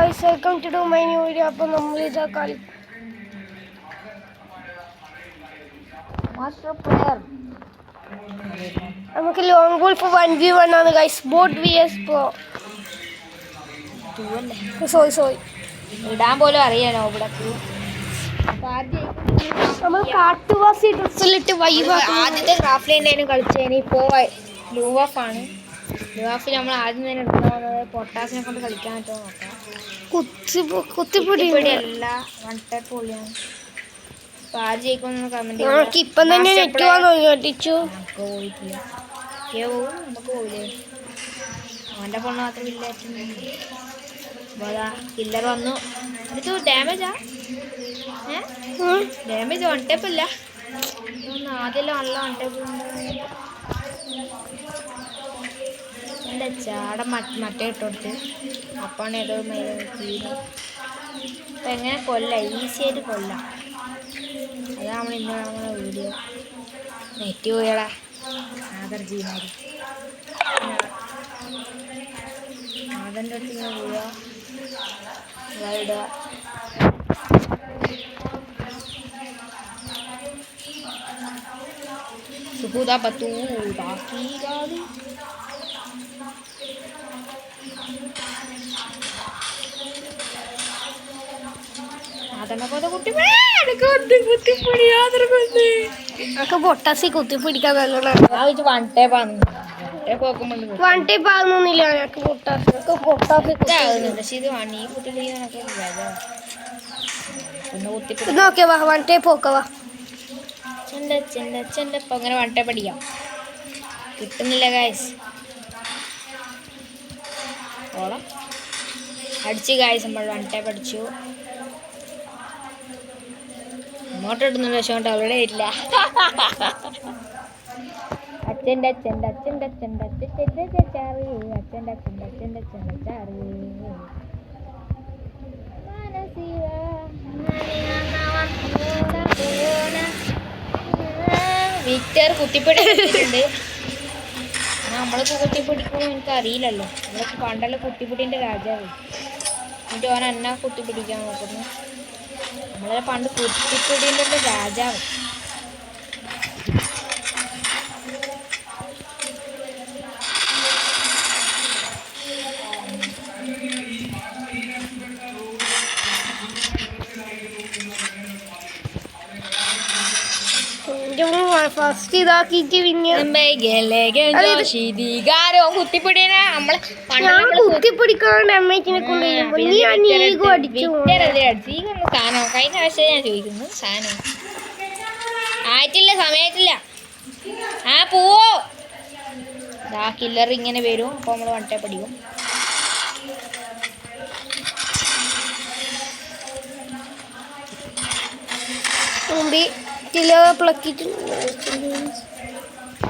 guys, welcome to my new video. അപ്പോൾ നമ്മൾ ഇതാ കളി മാസ്റ്റർ പ്ലെയർ നമുക്ക് ലോങ് ബോൾ ഫോർ 1v1 ആണ് guys. Boat vs pro. Sorry ഇടാൻ പോലും അറിയാലോ ഇവിടെ. നമ്മൾ കാട്ടുവാസി ഡ്രസ്സിലിട്ട് ആദ്യത്തെ ക്രാഫ്റ്റ് ലൈനായിരുന്നു കളിച്ചതിന്. ഇപ്പോൾ ലൂവാഫാണ്. ലൂവാഫിൽ നമ്മൾ ആദ്യം തന്നെ എടുക്കുന്നത് പൊട്ടാസിനെ കൊണ്ട് കളിക്കാൻ പറ്റുമോ നോക്കാം. കുത്തിപ്പൊടി അല്ല, വൺ ടൈപ്പ് പൊളിയാണ്. അപ്പോൾ ആദ്യം ജയിക്കുമെന്ന് കമൻറ്റ് ഇപ്പം തന്നെ ഞെട്ടിച്ചു. നമുക്ക് പോയിട്ടില്ല. നമുക്ക് പോയില്ലേ. അവൻ്റെ ഫോൺ മാത്രം ഇല്ലായിരുന്നു. അപ്പോൾ അതാ കില്ലർ വന്നു. ഇത് ഡാമേജാ? ഡാമേജ് വൺ ടൈപ്പ് അല്ല. ആദ്യം നല്ല വൺ ടൈപ്പ് എൻ്റെ ചാട മറ്റേ ഇട്ടുകൊടുത്ത് അപ്പാണ് ഏതോ അപ്പം എങ്ങനെ കൊല്ലാം, ഈസിയായിട്ട് കൊല്ലാം. അതാണ് നമ്മൾ ഇന്ന് നമ്മളെ വീഡിയോ. നെറ്റ് പോയടാ ആദർജീമാരി. ആദറിൻ്റെ അടുത്ത് ഇങ്ങനെ പോവുക, ഇടുക. സുഹൂദ ബത്തൂ ബാക്കിയാത് പൊട്ടാസി കുത്തിപ്പിടിക്കാൻ വൺ ടൈപ്പാണ്. വൺ ടൈപ്പ് ആകുന്നില്ല ഞങ്ങൾക്ക് പൊട്ടാസി പക്ഷെ ഇത് ഈ കുട്ടി നോക്കിയാ വാ, വൺ ടൈപ്പ് നോക്കവാ. ഇപ്പം അങ്ങനെ വൺ ടൈപ്പ് അടിക്കാം. കിട്ടുന്നില്ല ഗായ്സ്. ഓളം അടിച്ചു ഗായ്സ്, നമ്മൾ വൺ ടൈപ്പ് അടിച്ചു. ഇങ്ങോട്ട് ഇടുന്നുണ്ട്, പക്ഷെ കൊണ്ട് അവിടെ ഇല്ല. അച്ഛൻ്റെ വിക്ടർ കുത്തിപ്പിടിച്ചിട്ടുണ്ട്. നമ്മൾക്ക് കുത്തിപ്പിടിക്കുമ്പോൾ എനിക്ക് അറിയില്ലല്ലോ. നമ്മളൊക്കെ പണ്ടല്ലോ കുത്തിപ്പിടിൻ്റെ രാജാവ്. എന്നിട്ട് ഓൻ എന്നാ കുത്തിപ്പിടിക്കാൻ നോക്കുന്നു. നമ്മളെ പണ്ട് കുത്തിപ്പിടിൻ്റെ രാജാവ്. ഫസ്റ്റ് ഇതാക്കിട്ട് കുത്തിപ്പിടിനെ നമ്മള് കുത്തിപ്പിടിക്കാണ്ട് അമ്മേച്ചിനെ കൊണ്ടുപോയി അടിച്ചു. സാധനം കഴിഞ്ഞ ആഴ്ച ഞാൻ ചോദിക്കുന്നു. സാധനം ആയിട്ടില്ല, സമയത്തില്ല. പോവോ കില്ലർ ഇങ്ങനെ വരും. അപ്പോൾ നമ്മൾ വൺ ടൈപ്പ് അടിക്കും.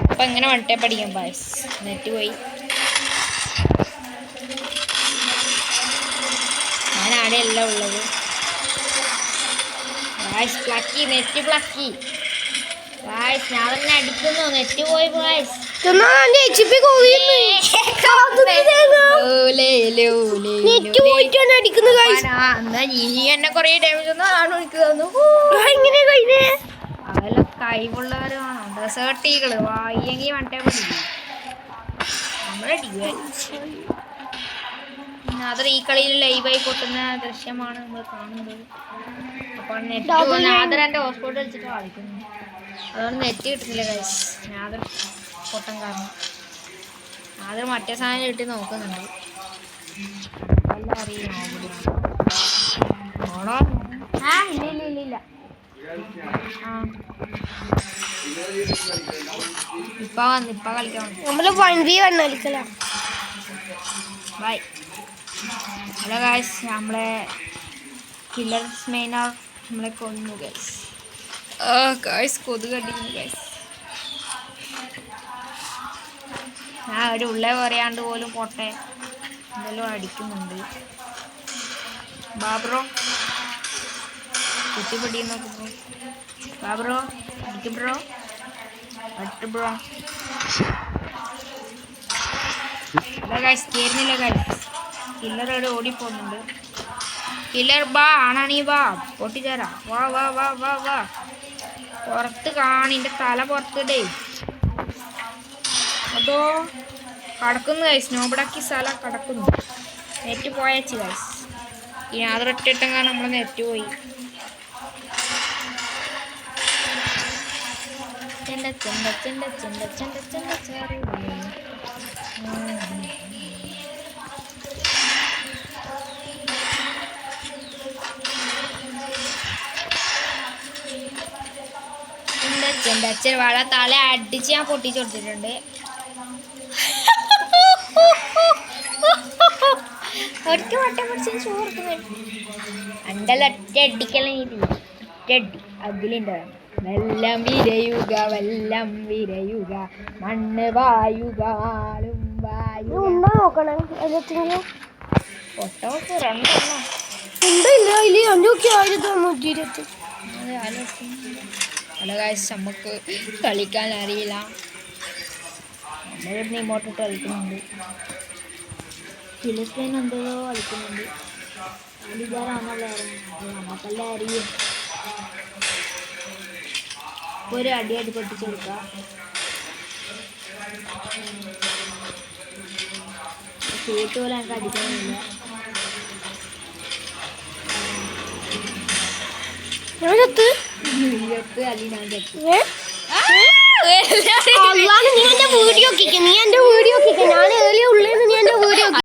അപ്പം എങ്ങനെ വൺ ടൈപ്പ് അടിക്കാം ബായ്സ്. നെറ്റ് പോയി. ഞാൻ ആടെയല്ല ഉള്ളത്. ബായ്സ് പ്ലക്കി, നെറ്റ് പ്ലക്കി. ബായ്സ് ഞാൻ തന്നെ അടിക്കുന്നു. നെറ്റ് പോയി ബായ്സ്. എന്നെ കൊറേ ഡാമേജ് ഒന്നും ആണ് എനിക്ക് തോന്നുന്നു. അതെല്ലാം കഴിവുള്ളവരുമാണ്. ഡെസേർട്ടികള് വായെങ്കിൽ വണ്ടേ മതി. നമ്മളടിക്കുക. അത് ഈ കളിയിൽ ലൈവായി പൊട്ടുന്ന ദൃശ്യമാണ് നമ്മൾ കാണുന്നത്. അപ്പോൾ നെറ്റ് നാദർ എൻ്റെ ഹോസ്പോട്ട് വെച്ചിട്ട് കളിക്കുന്നു. അതുകൊണ്ട് നെറ്റ് കിട്ടുന്നില്ല ഗൈസ്. നാദർ പൊട്ടൻ കാരണം. നാദർ മറ്റേ സാധനം കിട്ടി നോക്കുന്നുണ്ട്. എല്ലാം അറിയാം. ഇല്ല ഇപ്പൊ കളിക്കാൻ നമ്മള് 1v1 കളിക്കല. ബൈ. ഹലോ ഗൈസ്, നമ്മളെ കില്ലർസ് മെയിനാർ നമ്മളെ കൊന്നു ഗൈസ്. ഗൈസ് കൊതുക് അടിക്കുന്നു ഗൈസ്. ഞാൻ ഒരു ഉള്ളേ പറയാണ്ട് പോലും പൊട്ടെ എന്തെല്ലാം അടിക്കുന്നുണ്ട്. ബാബ്രോ കുത്തിപ്പിടി നോക്കുന്നു. ബാബ്രോ അടിക്കും ബ്രോ. ബ്രോ ഗൈസ് കേറുന്നില്ല ഗൈസ്. കില്ലർ അവിടെ ഓടിപ്പോകുന്നുണ്ട്. കില്ലർ ബാ ആണാണീ വാ പൊട്ടിച്ചേരാ വാ വാ വാ വാ വാ പുറത്ത് കാണിൻ്റെ തല പുറത്തിടേ. അതോ കടക്കുന്നു ഗൈസ്. നോബടാക്കി സ്ഥലം കടക്കുന്നു. നെറ്റ് പോയച്ച് ഗൈസ്. ഈ യാതൊരൊറ്റിട്ടെങ്കാൻ നമ്മൾ നെറ്റ് പോയി. ചെണ്ട ചെണ്ട ചെണ്ട ചെണ്ട ചെണ്ട ചെണ്ട ചാറി അച്ഛൻ വള തല അടിച്ച് ഞാൻ പൊട്ടിച്ചു കൊടുത്തിട്ടുണ്ട്. ഒറ്റ വട്ടം പിടിച്ച് ചോറ് അണ്ടലൊറ്റ അടിക്കല ഒറ്റടി അതിലുണ്ട്. വെല്ലം വിരയുക വെല്ലം വിരയുക മണ്ണ് വായുക ആളും വായു നോക്കണം എല്ലാത്തിനും പൊട്ടോക്ക് രണ്ടെണ്ണം ഉണ്ടില്ല അതിൽ 5,1920. ഹലോ ഗൈസ്, നമുക്ക് കളിക്കാൻ അറിയില്ല. നമ്മളിവിടുന്ന് ഇങ്ങോട്ടിട്ട് കളിക്കുന്നുണ്ട്. ഫിലിസ്തീൻ എന്തോ കളിക്കുന്നുണ്ട്. അടികാരാണല്ലോ നമുക്കെല്ലാം അറിയും. ഒരു അടിയായിട്ട് പൊട്ടിച്ചു കൊടുക്കാം. ഷൂട്ട് പോലെ എനിക്ക് അടിക്കാനില്ല. അല്ലെങ്കിൽ ഞാൻ ചത്തു. നീ എന്റെ വീഡിയോ ഞാൻ ഏറിയ ഉള്ളേന്ന് നീ എന്റെ വീഡിയോ